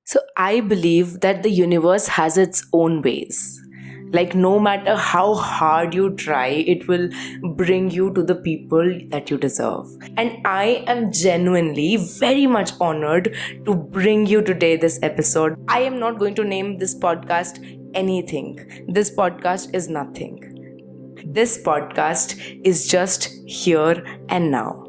So I believe that the universe has its own ways. Like, no matter how hard you try, it will bring you to the people that you deserve. And I am genuinely very much honored to bring you today this episode. I am not going to name this podcast anything. This podcast is nothing. This podcast is just here and now.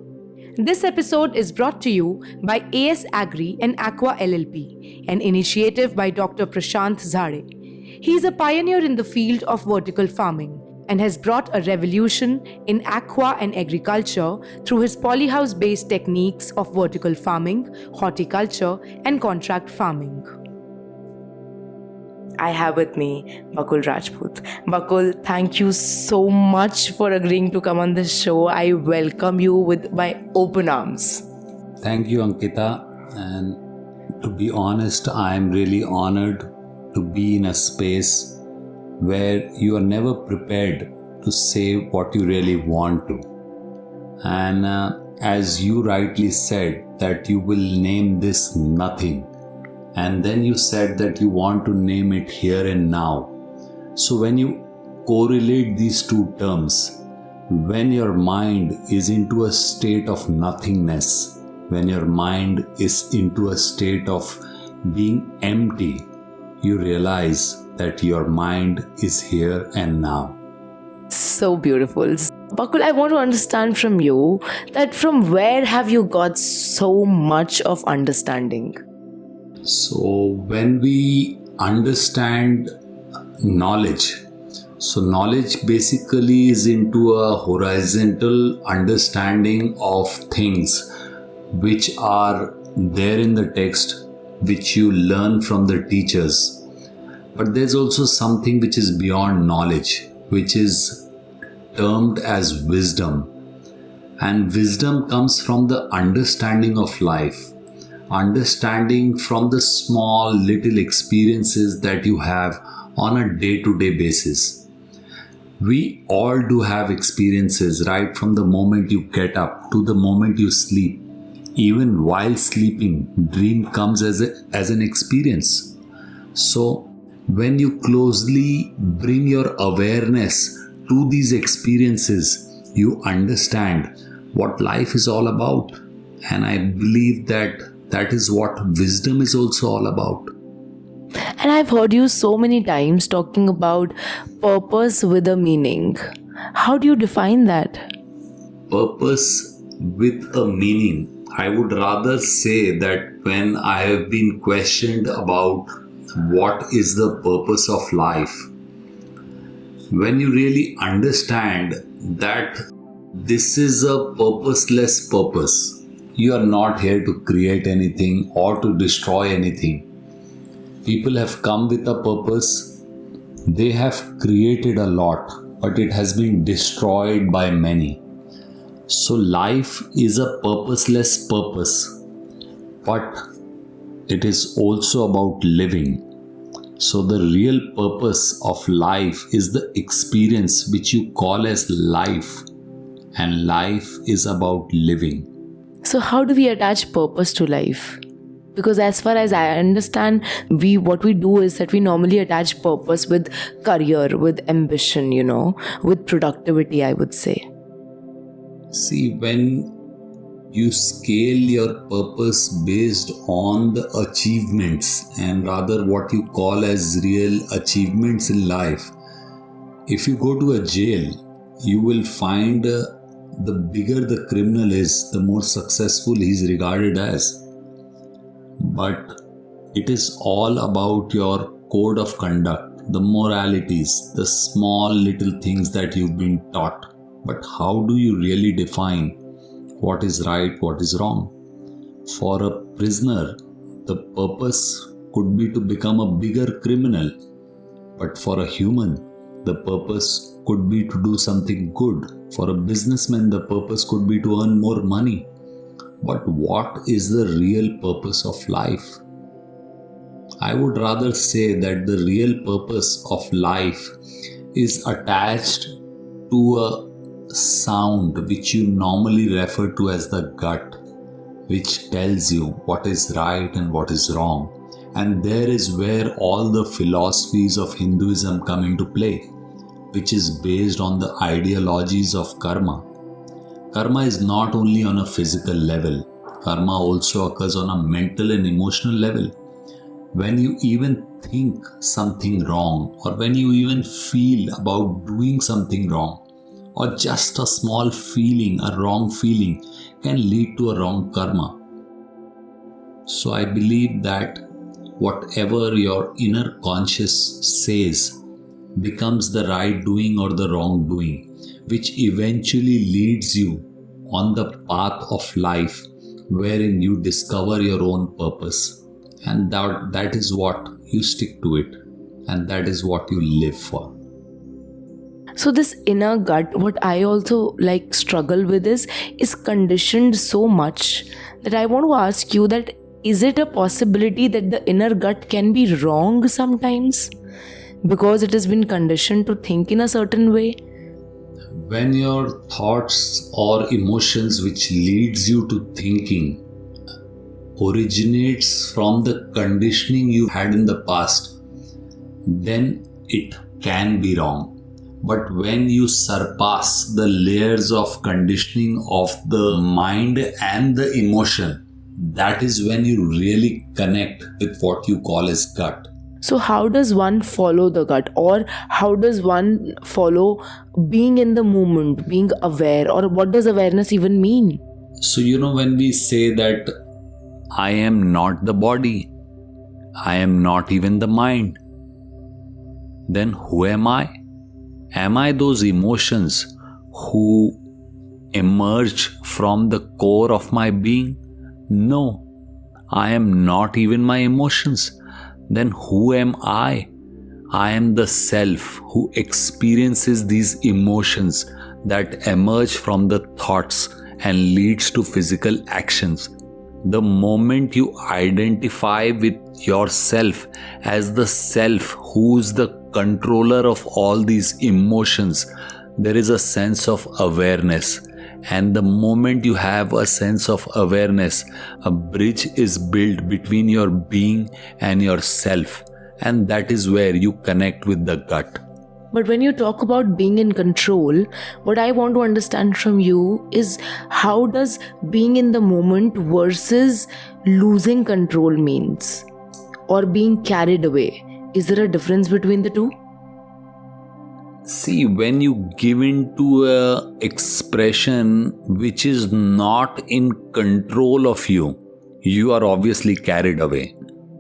This episode is brought to you by AS Agri and Aqua LLP, an initiative by Dr. Prashant Zade. He is a pioneer in the field of vertical farming and has brought a revolution in aqua and agriculture through his polyhouse-based techniques of vertical farming, horticulture, and contract farming. I have with me Bakul Rajput. Bakul, thank you so much for agreeing to come on this show. I welcome you with my open arms. Thank you, Ankita. And to be honest, I am really honored to be in a space where you are never prepared to say what you really want to. And as you rightly said, that you will name this nothing. And then you said that you want to name it here and now. So when you correlate these two terms, when your mind is into a state of nothingness, when your mind is into a state of being empty, you realize that your mind is here and now. So beautiful. Bakul, I want to understand from you that from where have you got so much of understanding? So when we understand knowledge, so knowledge basically is into a horizontal understanding of things which are there in the text, which you learn from the teachers. But there's also something which is beyond knowledge, which is termed as wisdom. And wisdom comes from the understanding of life. Understanding from the small little experiences that you have on a day-to-day basis. We all do have experiences right from the moment you get up to the moment you sleep. Even while sleeping, dream comes as an experience. So when you closely bring your awareness to these experiences, you understand what life is all about. And I believe that is what wisdom is also all about. And I've heard you so many times talking about purpose with a meaning. How do you define that? Purpose with a meaning. I would rather say that when I have been questioned about what is the purpose of life, when you really understand that this is a purposeless purpose, you are not here to create anything or to destroy anything. People have come with a purpose. They have created a lot, but it has been destroyed by many. So life is a purposeless purpose, but it is also about living. So the real purpose of life is the experience which you call as life, and life is about living. So how do we attach purpose to life? Because as far as I understand, what we do is that we normally attach purpose with career, with ambition, with productivity, I would say. See, when you scale your purpose based on the achievements and rather what you call as real achievements in life, if you go to a jail, you will find the bigger the criminal is, the more successful he is regarded as. But it is all about your code of conduct, the moralities, the small little things that you've been taught. But how do you really define what is right, what is wrong? For a prisoner, the purpose could be to become a bigger criminal. But for a human, the purpose could be to do something good. For a businessman, the purpose could be to earn more money. But what is the real purpose of life? I would rather say that the real purpose of life is attached to a sound which you normally refer to as the gut, which tells you what is right and what is wrong. And there is where all the philosophies of Hinduism come into play, which is based on the ideologies of karma. Karma is not only on a physical level, karma also occurs on a mental and emotional level. When you even think something wrong, or when you even feel about doing something wrong, or just a small feeling, a wrong feeling, can lead to a wrong karma. So I believe that whatever your inner conscious says becomes the right doing or the wrong doing, which eventually leads you on the path of life wherein you discover your own purpose. And that is what you stick to it, and that is what you live for. So this inner gut, what I also struggle with is conditioned so much that I want to ask you that is it a possibility that the inner gut can be wrong sometimes because it has been conditioned to think in a certain way? When your thoughts or emotions which leads you to thinking originates from the conditioning you had in the past, then it can be wrong. But when you surpass the layers of conditioning of the mind and the emotion, that is when you really connect with what you call as gut. So how does one follow the gut, or how does one follow being in the moment, being aware, or what does awareness even mean? So when we say that I am not the body, I am not even the mind, then who am I? Am I those emotions who emerge from the core of my being? No, I am not even my emotions. Then who am I? I am the self who experiences these emotions that emerge from the thoughts and leads to physical actions. The moment you identify with yourself as the self who's the controller of all these emotions, there is a sense of awareness. And the moment you have a sense of awareness, a bridge is built between your being and yourself. And that is where you connect with the gut. But when you talk about being in control, what I want to understand from you is how does being in the moment versus losing control means, or being carried away? Is there a difference between the two? See, when you give into a expression which is not in control of you, you are obviously carried away.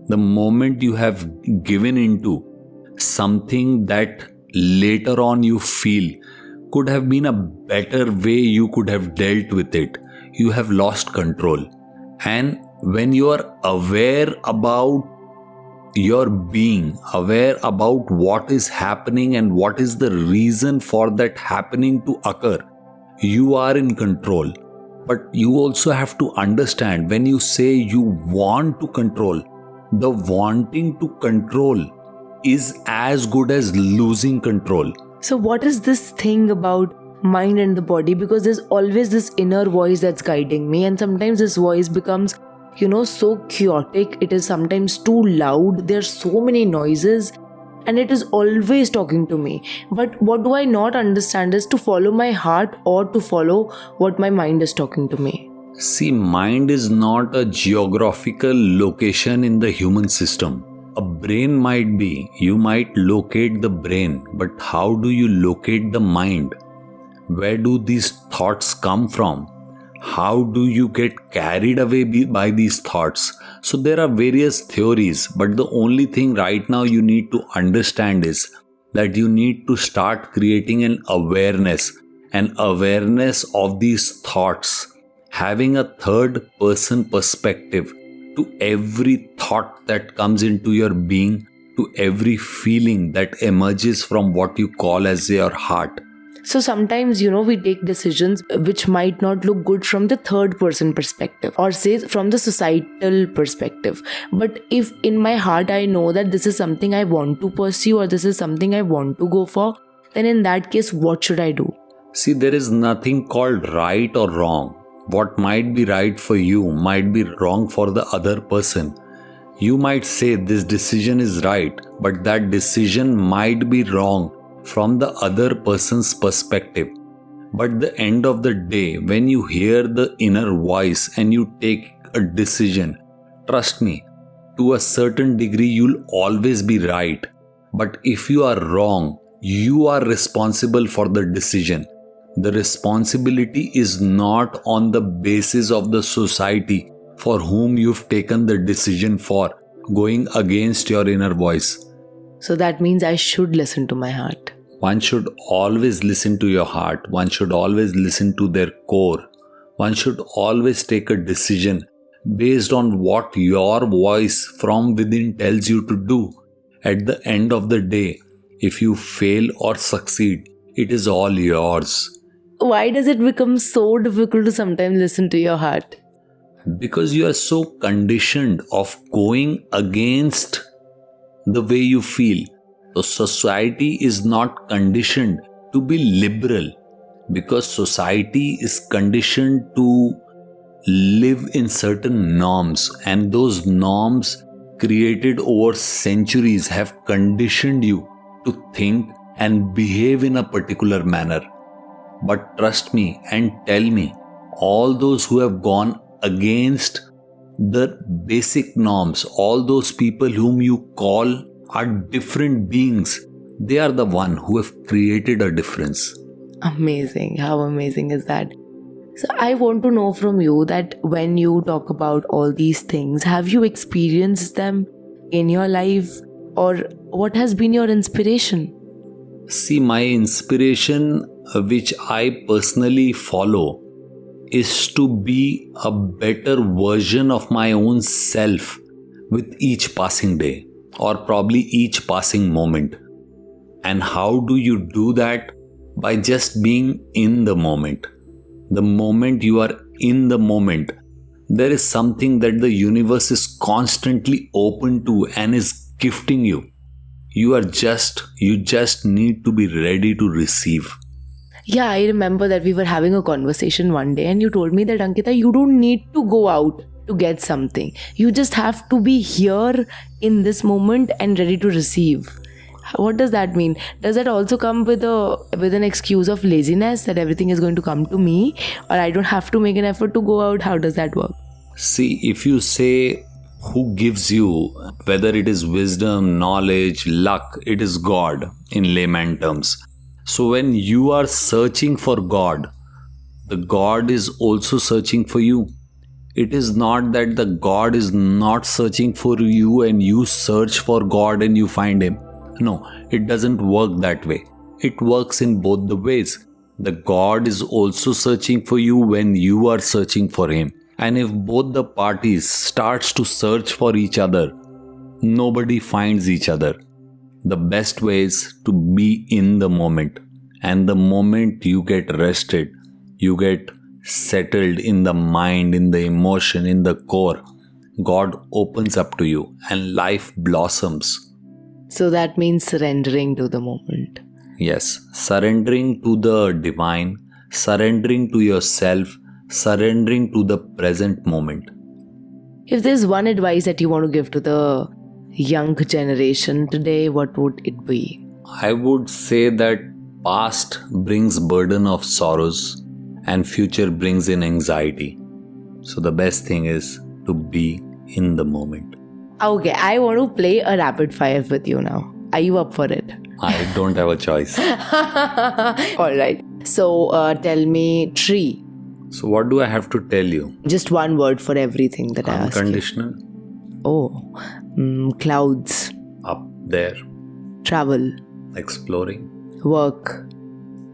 The moment you have given into something that later on you feel could have been a better way you could have dealt with it, you have lost control. And when you are aware about your being, aware about what is happening and what is the reason for that happening to occur, you are in control. But you also have to understand, when you say you want to control, the wanting to control is as good as losing control. So what is this thing about mind and the body? Because there's always this inner voice that's guiding me, and sometimes this voice becomes so chaotic. It is sometimes too loud. There's so many noises and it is always talking to me. But what do I not understand is to follow my heart or to follow what my mind is talking to me. See, mind is not a geographical location in the human system. A brain might be, you might locate the brain, but how do you locate the mind? Where do these thoughts come from? How do you get carried away by these thoughts? So there are various theories, but the only thing right now you need to understand is that you need to start creating an awareness of these thoughts, having a third person perspective to every thought that comes into your being, to every feeling that emerges from what you call as your heart. So sometimes, we take decisions which might not look good from the third person perspective, or say from the societal perspective. But if in my heart I know that this is something I want to pursue or this is something I want to go for, then in that case, what should I do? See, there is nothing called right or wrong. What might be right for you might be wrong for the other person. You might say this decision is right, but that decision might be wrong from the other person's perspective. But the end of the day, when you hear the inner voice and you take a decision, trust me, to a certain degree you'll always be right. But if you are wrong, you are responsible for the decision. The responsibility is not on the basis of the society for whom you've taken the decision for, going against your inner voice. So that means I should listen to my heart. One should always listen to your heart. One should always listen to their core. One should always take a decision based on what your voice from within tells you to do. At the end of the day, if you fail or succeed, it is all yours. Why does it become so difficult to sometimes listen to your heart? Because you are so conditioned of going against the way you feel. So society is not conditioned to be liberal, because society is conditioned to live in certain norms, and those norms created over centuries have conditioned you to think and behave in a particular manner. But trust me and tell me, all those who have gone against the basic norms, all those people whom you call are different beings, they are the one who have created a difference. Amazing. How amazing is that? So I want to know from you that when you talk about all these things, have you experienced them in your life, or what has been your inspiration? See, my inspiration, which I personally follow, is to be a better version of my own self with each passing day, or probably each passing moment. And how do you do that? By just being in the moment. The moment you are in the moment, there is something that the universe is constantly open to and is gifting you. You just need to be ready to receive. Yeah, I remember that we were having a conversation one day and you told me that, Ankita, you don't need to go out to get something. You just have to be here in this moment and ready to receive. What does that mean? Does that also come with an excuse of laziness, that everything is going to come to me, or I don't have to make an effort to go out? How does that work? See, if you say who gives you, whether it is wisdom, knowledge, luck, it is God in layman terms. So when you are searching for God, the God is also searching for you. It is not that the God is not searching for you and you search for God and you find Him. No, it doesn't work that way. It works in both the ways. The God is also searching for you when you are searching for Him. And if both the parties starts to search for each other, nobody finds each other. The best way is to be in the moment. And the moment you get rested, you get settled in the mind, in the emotion, in the core, God opens up to you and life blossoms. So that means surrendering to the moment. Yes, surrendering to the divine, surrendering to yourself, surrendering to the present moment. If there's one advice that you want to give to the young generation today, what would it be? I would say that past brings burden of sorrows and future brings in anxiety. So the best thing is to be in the moment. Okay, I want to play a rapid fire with you now. Are you up for it? I don't have a choice. Alright. So tell me tree. So what do I have to tell you? Just one word for everything that I ask you. Unconditional. Oh, clouds. Up there. Travel. Exploring. Work.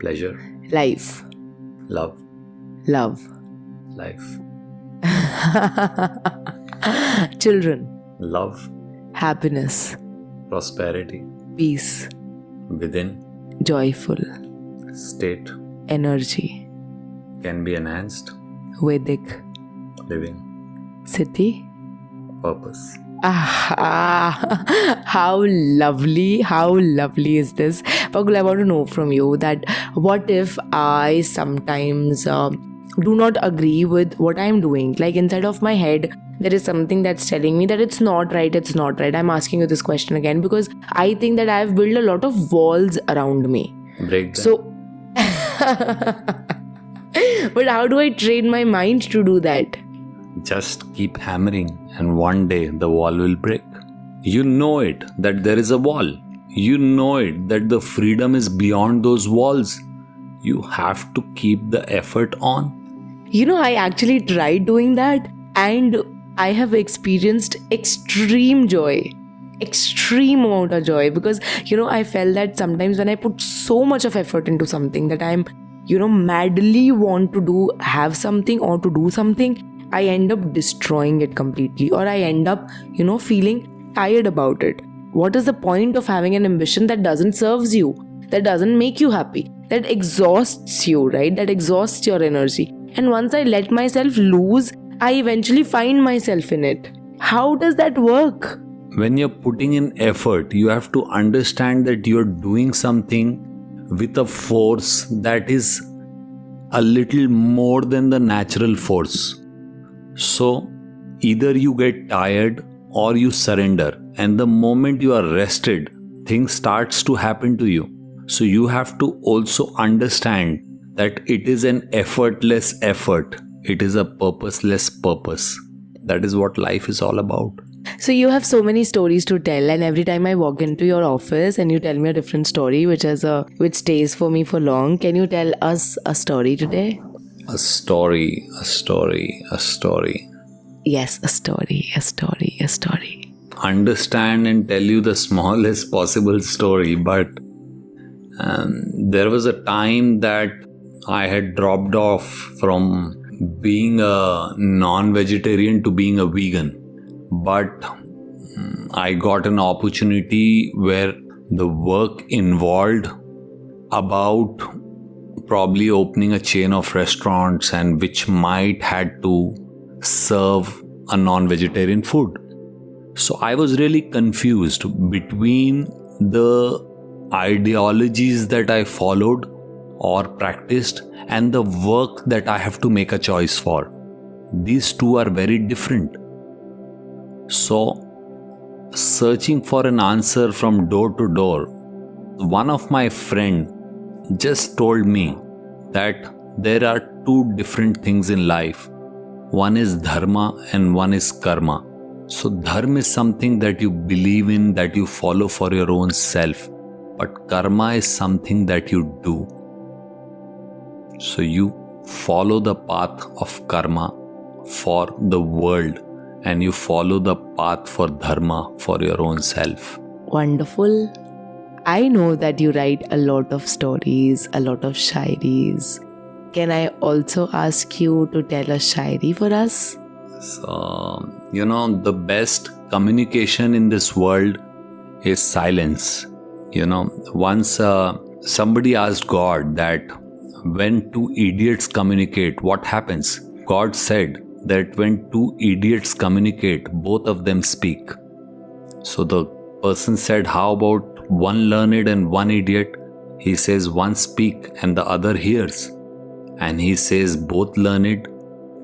Pleasure. Life. Love. Love. Life. Children. Love. Happiness. Prosperity. Peace. Within. Joyful. State. Energy. Can be enhanced. Vedic. Living. City. Purpose. How lovely is this? Pagul, I want to know from you that what if I sometimes do not agree with what I'm doing? Like inside of my head, there is something that's telling me that it's not right, it's not right. I'm asking you this question again because I think that I've built a lot of walls around me. Break them. So, but how do I train my mind to do that? Just keep hammering, and one day the wall will break. You know it that there is a wall. You know it that the freedom is beyond those walls. You have to keep the effort on. You know, I actually tried doing that and I have experienced extreme joy. Extreme amount of joy because, you know, I felt that sometimes when I put so much of effort into something that I'm, you know, madly want to have something or to do something, I end up destroying it completely, or I end up, you know, feeling tired about it. What is the point of having an ambition that doesn't serve you, that doesn't make you happy, that exhausts you, right? That exhausts your energy. And once I let myself loose, I eventually find myself in it. How does that work? When you're putting in effort, you have to understand that you're doing something with a force that is a little more than the natural force. So either you get tired or you surrender, and the moment you are rested, things starts to happen to you. So you have to also understand that it is an effortless effort. It is a purposeless purpose. That is what life is all about. So you have so many stories to tell, and every time I walk into your office and you tell me a different story which stays for me for long. Can you tell us a story today? A story. Yes, a story. Understand and tell you the smallest possible story, but there was a time that I had dropped off from being a non-vegetarian to being a vegan. But I got an opportunity where the work involved about probably opening a chain of restaurants and which might had to serve a non-vegetarian food. So I was really confused between the ideologies that I followed or practiced and the work that I have to make a choice for. These two are very different. So, searching for an answer from door to door, one of my friends just told me that there are two different things in life. One is dharma and one is karma. So, dharma is something that you believe in, that you follow for your own self. But karma is something that you do. So, you follow the path of karma for the world, and you follow the path for dharma for your own self. Wonderful. I know that you write a lot of stories, a lot of shairis. Can I also ask you to tell a shairi for us? So, the best communication in this world is silence. Once somebody asked God that when two idiots communicate, what happens? God said that when two idiots communicate, both of them speak. So the person said, how about one learned and one idiot? He says, one speak and the other hears. And he says, both learned.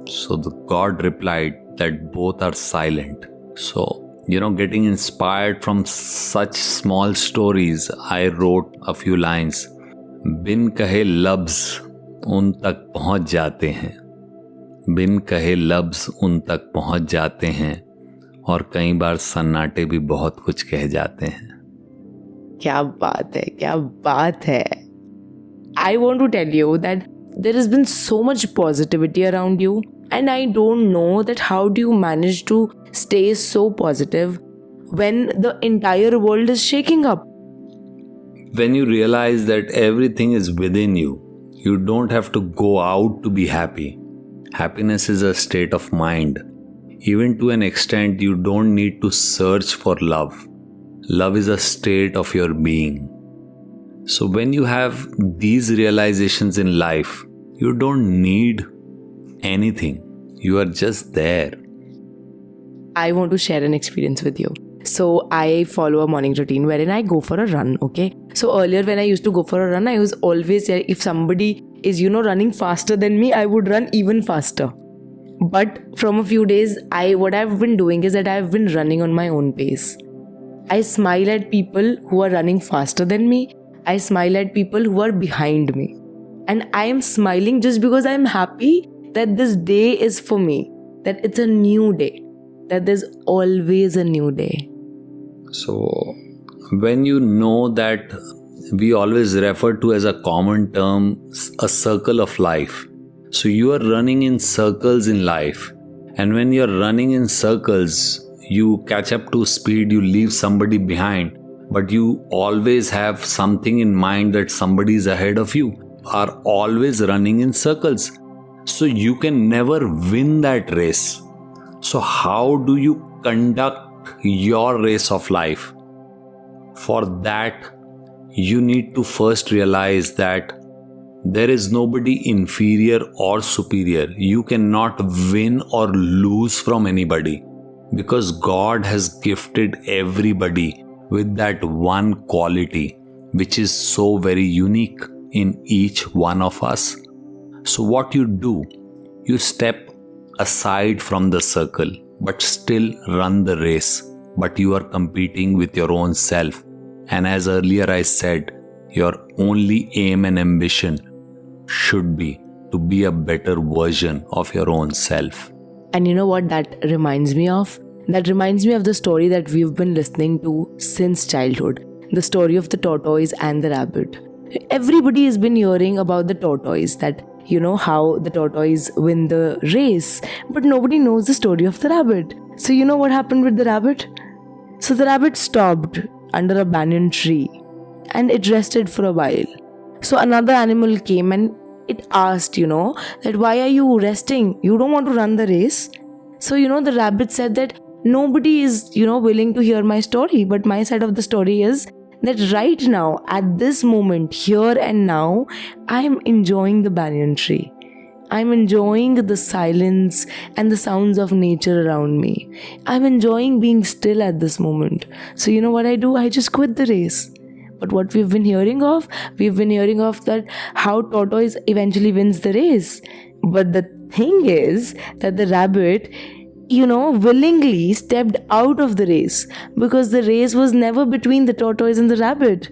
So the God replied that both are silent. So, getting inspired from such small stories, I wrote a few lines. बिन कहे लफ्ज़ उन तक पहुँच जाते हैं, बिन कहे लफ्ज़ उन तक पहुँच जाते हैं, और कई बार सन्नाटे भी बहुत कुछ कह जाते हैं. क्या बात है. I want to tell you that there has been so much positivity around you, and I don't know that how do you manage to stay so positive when the entire world is shaking up. When you realize that everything is within you, you don't have to go out to be happy. Happiness is a state of mind. Even to an extent, you don't need to search for love. Love is a state of your being. So when you have these realizations in life, you don't need anything. You are just there. I want to share an experience with you. So I follow a morning routine wherein I go for a run, okay? So earlier when I used to go for a run, I was always, if somebody is, running faster than me, I would run even faster. But from a few days, what I've been doing is that I've been running on my own pace. I smile at people who are running faster than me. I smile at people who are behind me. And I am smiling just because I am happy that this day is for me, that it's a new day, that there's always a new day. So, when you know that we always refer to as a common term, a circle of life. So, you are running in circles in life. And when you're running in circles, you catch up to speed, you leave somebody behind, but you always have something in mind that somebody is ahead of you, are always running in circles. So you can never win that race. So how do you conduct your race of life? For that, you need to first realize that there is nobody inferior or superior. You cannot win or lose from anybody, because God has gifted everybody with that one quality which is so very unique in each one of us. So what you do, you step aside from the circle but still run the race, but you are competing with your own self. And as earlier I said, your only aim and ambition should be to be a better version of your own self. And you know what that reminds me of? That reminds me of the story that we've been listening to since childhood. The story of the tortoise and the rabbit. Everybody has been hearing about the tortoise, that how the tortoise win the race, but nobody knows the story of the rabbit. So you know what happened with the rabbit? So the rabbit stopped under a banyan tree and it rested for a while. So another animal came and it asked, that why are you resting? You don't want to run the race? So, the rabbit said that nobody is, willing to hear my story, but my side of the story is that right now, at this moment, here and now, I am enjoying the banyan tree. I'm enjoying the silence and the sounds of nature around me. I'm enjoying being still at this moment. So you know what I do? I just quit the race. But what we've been hearing of that how tortoise eventually wins the race. But the thing is that the rabbit, willingly stepped out of the race, because the race was never between the tortoise and the rabbit.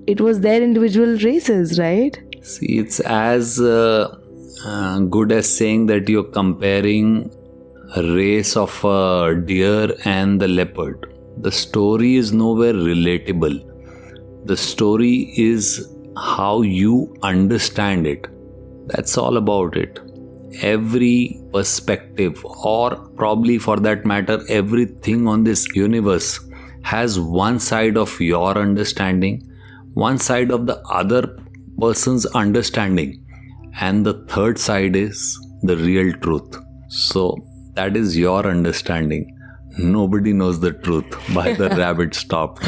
It was their individual races, right? See, it's as good as saying that you're comparing a race of a deer and the leopard. The story is nowhere relatable. The story is how you understand it. That's all about it. Every perspective, or probably for that matter, everything on this universe has one side of your understanding, one side of the other person's understanding, and the third side is the real truth. So that is your understanding. Nobody knows the truth. Why the rabbit stopped.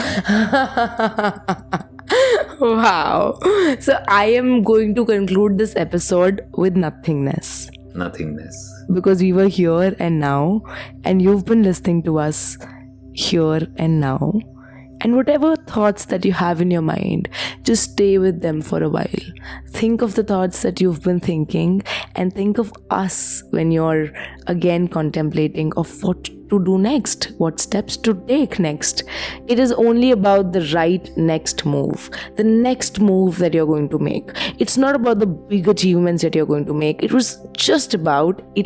Wow. So I am going to conclude this episode with nothingness. Nothingness. Because we were here and now, and you've been listening to us here and now. And whatever thoughts that you have in your mind, just stay with them for a while. Think of the thoughts that you've been thinking, and think of us when you're again contemplating of what to do next, what steps to take next. It is only about the right next move, the next move that you're going to make. It's not about the big achievements that you're going to make. It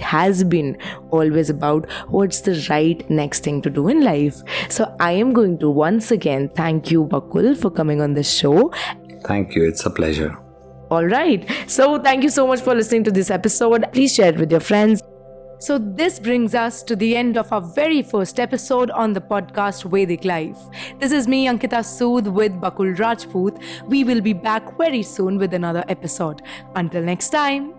has been always about what's the right next thing to do in life. So I am going to once again thank you, Bakul, for coming on this show. Thank you. It's a pleasure. All right. So thank you so much for listening to this episode. Please share it with your friends. So this brings us to the end of our very first episode on the podcast Vedic Life. This is me, Ankita Sood, with Bakul Rajput. We will be back very soon with another episode. Until next time.